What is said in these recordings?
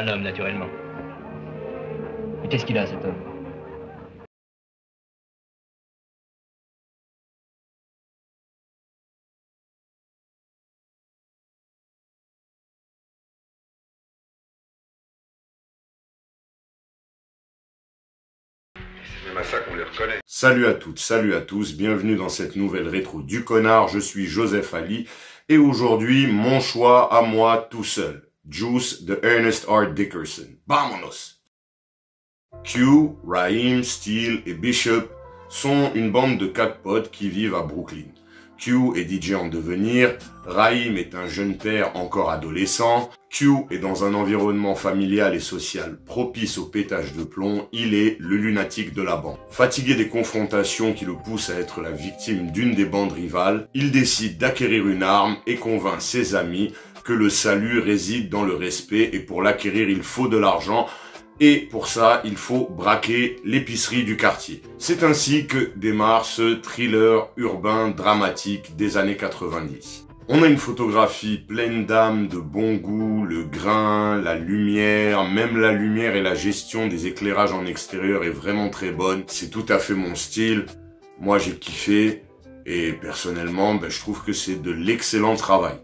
un homme, naturellement. Mais qu'est-ce qu'il a, cet homme? C'est même à ça qu'on les reconnaît. Salut à toutes, salut à tous, bienvenue dans cette nouvelle rétro du connard, je suis Joseph Ali, et aujourd'hui, mon choix à moi tout seul, Juice de Ernest R. Dickerson. Vámonos! Q, Raheem, Steele et Bishop sont une bande de 4 potes qui vivent à Brooklyn. Q est DJ en devenir, Raheem est un jeune père encore adolescent, Q est dans un environnement familial et social propice au pétage de plomb, il est le lunatique de la bande. Fatigué des confrontations qui le poussent à être la victime d'une des bandes rivales, il décide d'acquérir une arme et convainc ses amis que le salut réside dans le respect et pour l'acquérir il faut de l'argent. Et pour ça, il faut braquer l'épicerie du quartier. C'est ainsi que démarre ce thriller urbain dramatique des années 90. On a une photographie pleine d'âme, de bon goût, le grain, la lumière, même la lumière et la gestion des éclairages en extérieur est vraiment très bonne. C'est tout à fait mon style. Moi, j'ai kiffé et personnellement, je trouve que c'est de l'excellent travail.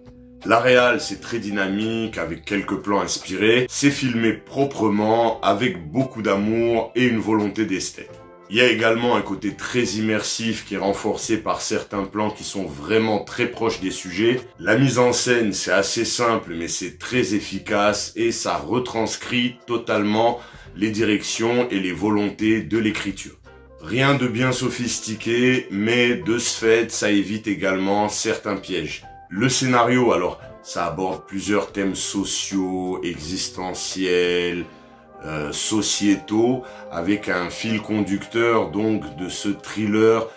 La réal, c'est très dynamique, avec quelques plans inspirés. C'est filmé proprement, avec beaucoup d'amour et une volonté d'esthète. Il y a également un côté très immersif qui est renforcé par certains plans qui sont vraiment très proches des sujets. La mise en scène, c'est assez simple, mais c'est très efficace et ça retranscrit totalement les directions et les volontés de l'écriture. Rien de bien sophistiqué, mais de ce fait, ça évite également certains pièges. Le scénario, alors, ça aborde plusieurs thèmes sociaux, existentiels, sociétaux, avec un fil conducteur donc de ce thriller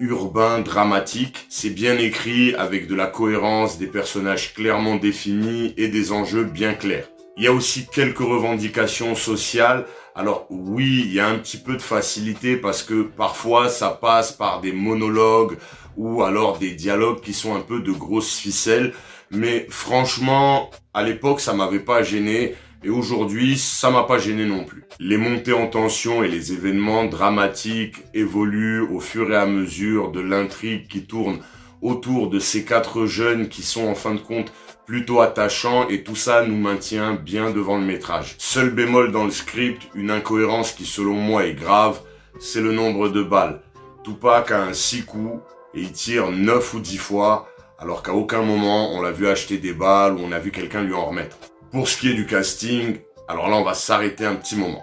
urbain dramatique. C'est bien écrit, avec de la cohérence, des personnages clairement définis et des enjeux bien clairs. Il y a aussi quelques revendications sociales. Alors oui, il y a un petit peu de facilité parce que parfois ça passe par des monologues ou alors des dialogues qui sont un peu de grosses ficelles. Mais franchement, à l'époque, ça m'avait pas gêné et aujourd'hui, ça m'a pas gêné non plus. Les montées en tension et les événements dramatiques évoluent au fur et à mesure de l'intrigue qui tourne autour de ces 4 jeunes qui sont en fin de compte plutôt attachants et tout ça nous maintient bien devant le métrage. Seul bémol dans le script, une incohérence qui selon moi est grave, c'est le nombre de balles. Tupac a un 6 coups et il tire 9 ou 10 fois alors qu'à aucun moment on l'a vu acheter des balles ou on a vu quelqu'un lui en remettre. Pour ce qui est du casting, alors là on va s'arrêter un petit moment.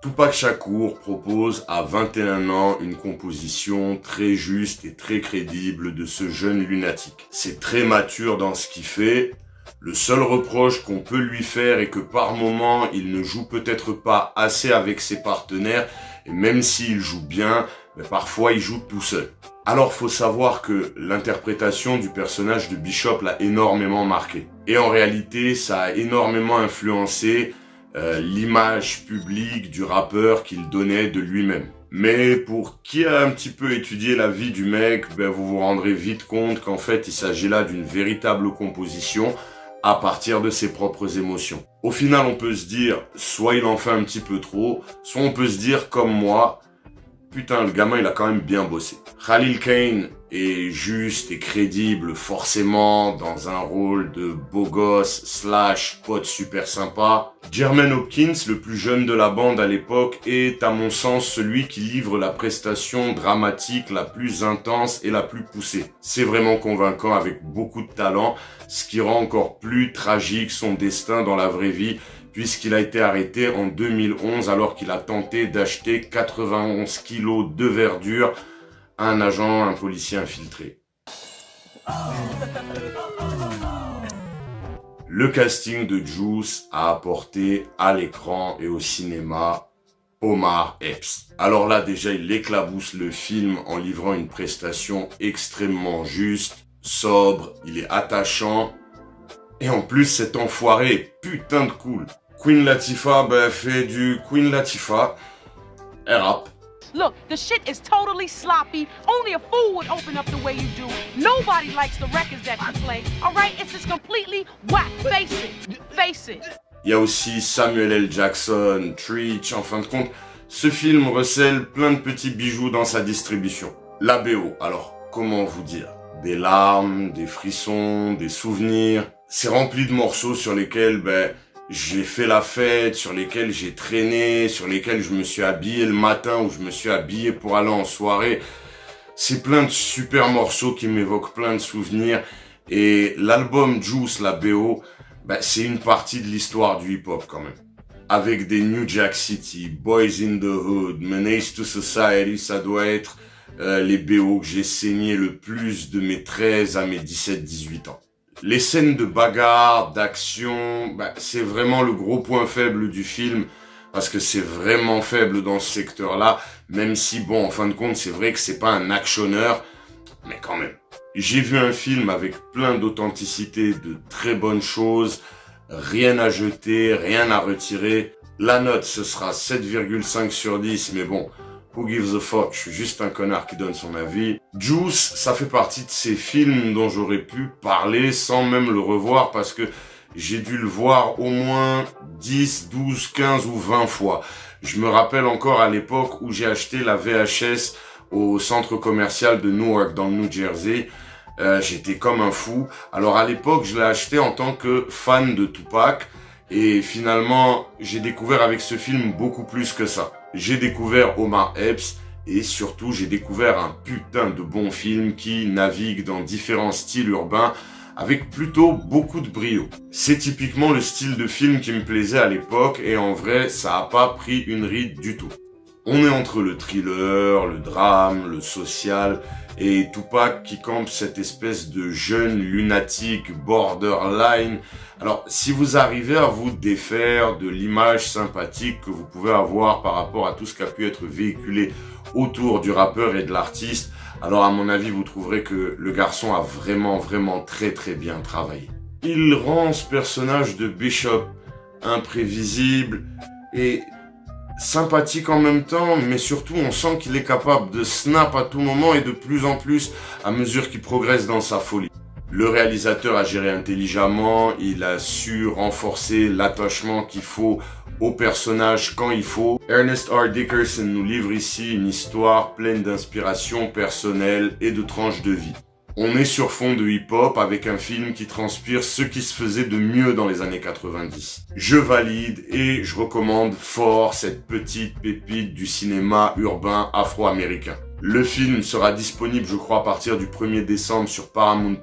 Tupac Shakur propose à 21 ans une composition très juste et très crédible de ce jeune lunatique. C'est très mature dans ce qu'il fait. Le seul reproche qu'on peut lui faire est que par moment, il ne joue peut-être pas assez avec ses partenaires et même s'il joue bien, parfois il joue tout seul. Alors faut savoir que l'interprétation du personnage de Bishop l'a énormément marqué. Et en réalité, ça a énormément influencé l'image publique du rappeur qu'il donnait de lui-même. Mais pour qui a un petit peu étudié la vie du mec, vous vous rendrez vite compte qu'en fait il s'agit là d'une véritable composition à partir de ses propres émotions. Au final on peut se dire, soit il en fait un petit peu trop, soit on peut se dire comme moi, putain le gamin il a quand même bien bossé. Khalil Kane est juste et crédible forcément dans un rôle de beau gosse / pote super sympa. Jermaine Hopkins, le plus jeune de la bande à l'époque, est à mon sens celui qui livre la prestation dramatique la plus intense et la plus poussée. C'est vraiment convaincant avec beaucoup de talent, ce qui rend encore plus tragique son destin dans la vraie vie puisqu'il a été arrêté en 2011 alors qu'il a tenté d'acheter 91 kilos de verdure à un agent, un policier infiltré. Le casting de Juice a apporté à l'écran et au cinéma Omar Epps. Alors là déjà il éclabousse le film en livrant une prestation extrêmement juste, sobre, il est attachant. Et en plus cet enfoiré est putain de cool. Queen Latifah fait du Queen Latifah. Elle rappe. Look, the shit is totally sloppy. Only a fool would open up the way you do. Nobody likes the records that you play. All right, it's just completely whack. Face it. Face it. Il y a aussi Samuel L. Jackson, Treach, en fin de compte, ce film recèle plein de petits bijoux dans sa distribution. La BO, alors, comment vous dire? Des larmes, des frissons, des souvenirs. C'est rempli de morceaux sur lesquels, j'ai fait la fête, sur lesquels j'ai traîné, sur lesquels je me suis habillé le matin ou je me suis habillé pour aller en soirée. C'est plein de super morceaux qui m'évoquent plein de souvenirs. Et l'album Juice, la BO, c'est une partie de l'histoire du hip-hop quand même. Avec des New Jack City, Boys in the Hood, Menace to Society, ça doit être les BO que j'ai saigné le plus de mes 13 à mes 17-18 ans. Les scènes de bagarre, d'action, c'est vraiment le gros point faible du film, parce que c'est vraiment faible dans ce secteur-là, même si, bon, en fin de compte, c'est vrai que c'est pas un actionneur, mais quand même. J'ai vu un film avec plein d'authenticité, de très bonnes choses, rien à jeter, rien à retirer. La note, ce sera 7,5 sur 10, mais bon, who gives a fuck, je suis juste un connard qui donne son avis. Juice, ça fait partie de ces films dont j'aurais pu parler sans même le revoir parce que j'ai dû le voir au moins 10, 12, 15 ou 20 fois. Je me rappelle encore à l'époque où j'ai acheté la VHS au centre commercial de Newark dans le New Jersey. J'étais comme un fou. Alors à l'époque, je l'ai acheté en tant que fan de Tupac. Et finalement, j'ai découvert avec ce film beaucoup plus que ça. J'ai découvert Omar Epps et surtout j'ai découvert un putain de bon film qui navigue dans différents styles urbains avec plutôt beaucoup de brio. C'est typiquement le style de film qui me plaisait à l'époque et en vrai, ça a pas pris une ride du tout. On est entre le thriller, le drame, le social et Tupac qui campe cette espèce de jeune lunatique borderline. Alors, si vous arrivez à vous défaire de l'image sympathique que vous pouvez avoir par rapport à tout ce qui a pu être véhiculé autour du rappeur et de l'artiste, alors à mon avis, vous trouverez que le garçon a vraiment très bien travaillé. Il rend ce personnage de Bishop imprévisible et sympathique en même temps, mais surtout on sent qu'il est capable de snap à tout moment et de plus en plus à mesure qu'il progresse dans sa folie. Le réalisateur a géré intelligemment, il a su renforcer l'attachement qu'il faut au personnage quand il faut. Ernest R. Dickerson nous livre ici une histoire pleine d'inspiration personnelle et de tranches de vie. On est sur fond de hip-hop avec un film qui transpire ce qui se faisait de mieux dans les années 90. Je valide et je recommande fort cette petite pépite du cinéma urbain afro-américain. Le film sera disponible, je crois, à partir du 1er décembre sur Paramount+,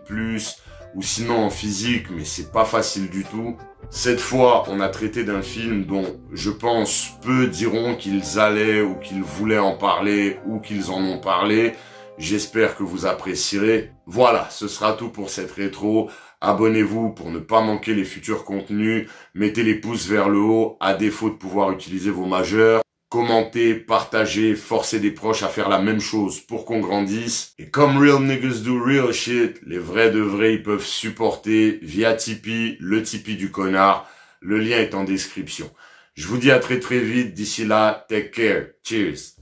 ou sinon en physique, mais c'est pas facile du tout. Cette fois, on a traité d'un film dont, je pense, peu diront qu'ils allaient ou qu'ils voulaient en parler ou qu'ils en ont parlé. J'espère que vous apprécierez. Voilà, ce sera tout pour cette rétro. Abonnez-vous pour ne pas manquer les futurs contenus. Mettez les pouces vers le haut, à défaut de pouvoir utiliser vos majeurs. Commentez, partagez, forcez des proches à faire la même chose pour qu'on grandisse. Et comme real niggas do real shit, les vrais de vrais, ils peuvent supporter via Tipeee, le Tipeee du connard. Le lien est en description. Je vous dis à très vite. D'ici là, take care. Cheers.